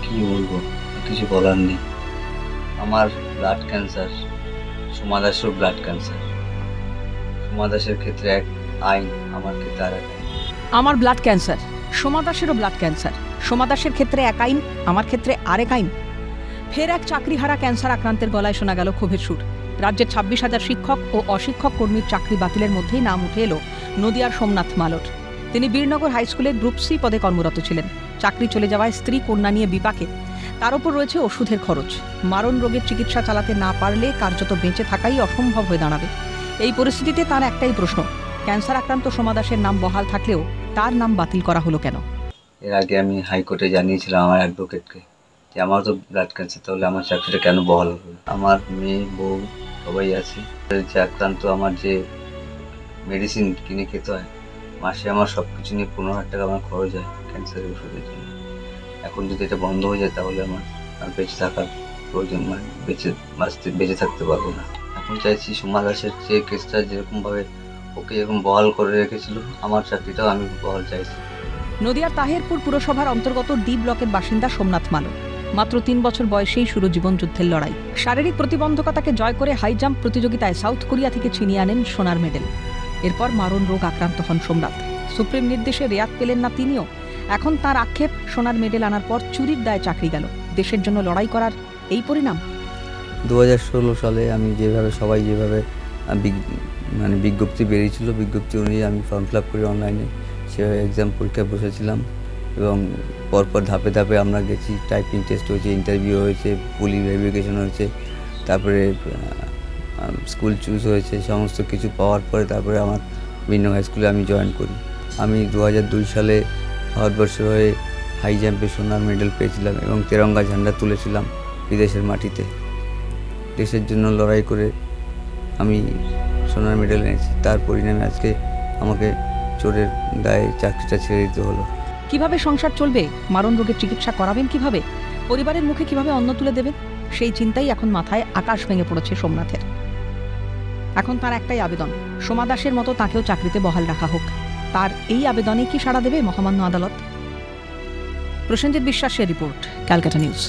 কি বলবো, কিছু বলার নেই। আমার ব্লাড ক্যান্সার, সোমা দাসেরও ব্লাড ক্যান্সার। সোমা দাসের ক্ষেত্রে এক আইন, আমার ক্ষেত্রে আর এক আইন। আমার ব্লাড ক্যান্সার, সোমা দাসেরও ব্লাড ক্যান্সার। সোমা দাসের ক্ষেত্রে এক আইন, আমার ক্ষেত্রে আরেক আইন। ফের এক চাকরিহারা ক্যান্সার আক্রান্তের গলায় শোনা গেল ক্ষোভের সুর। রাজ্যের 26,000 শিক্ষক ও অশিক্ষক কর্মীর চাকরি বাতিলের মধ্যেই নাম উঠে এলো নদিয়ার সোমনাথ মালোর। তিনি বীরনগর হাই স্কুলের গ্রুপ সি পদে কর্মরত ছিলেন। চাকরি চলে যাওয়ায় স্ত্রী কন্যা নিয়ে বিপাকে। তার উপর রয়েছে ওষুধের খরচ। মারণ রোগের চিকিৎসা চালাতে না পারলে কার্যত বেঁচে থাকাই অসম্ভব হয়ে দাঁড়াবে। এই পরিস্থিতিতে তার একটাই প্রশ্ন, ক্যান্সার আক্রান্ত সোমা দাসের নাম বহাল থাকলেও তার নাম বাতিল করা হলো কেন? এর আগে আমি হাইকোর্টে জানিয়েছিলাম আমার অ্যাডভোকেটকে যে আমার তো ব্লাড ক্যান্সার, তাহলে আমার চাকরিটা কেন বহাল হলো। আমার মেয়ে, বউ সবাই আছে। যে আক্রান্ত, আমার যে মেডিসিন কিনে খেতে হয়, মাসে আমার সব কিছু নিয়ে 15,000 টাকা আমার খরচ হয় ক্যান্সারের ওষুধের জন্য। এখন যদি এটা বন্ধ হয়ে যায় তাহলে আমার আর বেঁচে থাকার প্রয়োজন, মানে বেঁচে থাকতে পারবো না। এখন চাইছি সোমা দাসের যে কেসটা যেরকমভাবে ওকে এরকম বহাল করে রেখেছিল, আমার চাকরিটাও আমি বহাল চাইছি। নদিয়ার তাহেরপুর পুরসভার অন্তর্গত ডি ব্লকের বাসিন্দা সোমনাথ মালো। মাত্র 3 বছর বয়সেই শুরু জীবন যুদ্ধের লড়াই। শারীরিক প্রতিবন্ধকতাকে জয় করে হাই জাম্প প্রতিযোগিতায় সাউথ কোরিয়া থেকে ছিনিয়ে আনেন সোনার মেডেল। এরপর মারণ রোগ আক্রান্ত হন সোমনাথ। সুপ্রিম নির্দেশে রেয়াত পেলেন না তিনিও। এখন তার আক্ষেপ, সোনার মেডেল আনার পর চুরির দায়ে চাকরি গেল। দেশের জন্য লড়াই করার এই পরিণাম। 2016 সালে আমি সবাই যেভাবে বিজ্ঞপ্তি বেরিয়েছিল, বিজ্ঞপ্তি অনুযায়ী আমি ফর্ম ফিল আপ করি অনলাইনে। সেভাবে এক্সাম পরীক্ষায় বসেছিলাম এবং পরপর ধাপে ধাপে আমরা গেছি। টাইপিং টেস্ট হয়েছে, ইন্টারভিউ হয়েছে, পুলিশ ভেরিফিকেশন হয়েছে, তারপরে স্কুল চুজ হয়েছে। সমস্ত কিছু পাওয়ার পরে তারপরে আমার বীরনগর হাই স্কুলে আমি জয়েন করি। আমি 2002 সালে ভারতবর্ষের হয়ে হাই জাম্পে সোনার মেডেল পেয়েছিলাম এবং তেরঙ্গা ঝান্ডা তুলেছিলাম বিদেশের মাটিতে। দেশের জন্য লড়াই করে আমি সোনার মেডেল এনেছি। তার পরিণামে আজকে আমাকে চোরের দায়ে চাকরিটা ছেড়ে দিতে হলো। কিভাবে সংসার চলবে? মারণ রোগের চিকিৎসা করাবেন কিভাবে? পরিবারের মুখে কিভাবে অন্ন তুলে দেবেন? সেই চিন্তাই এখন মাথায় আকাশ ভেঙে পড়েছে সোমনাথের। এখন তার একটাই আবেদন, সোমা দাসের মতো তাকেও চাকরিতে বহাল রাখা হোক। তার এই আবেদনে কি সাড়া দেবে মহামান্য আদালত? প্রসেনজিৎ বিশ্বাসের রিপোর্ট, ক্যালকাটা নিউজ।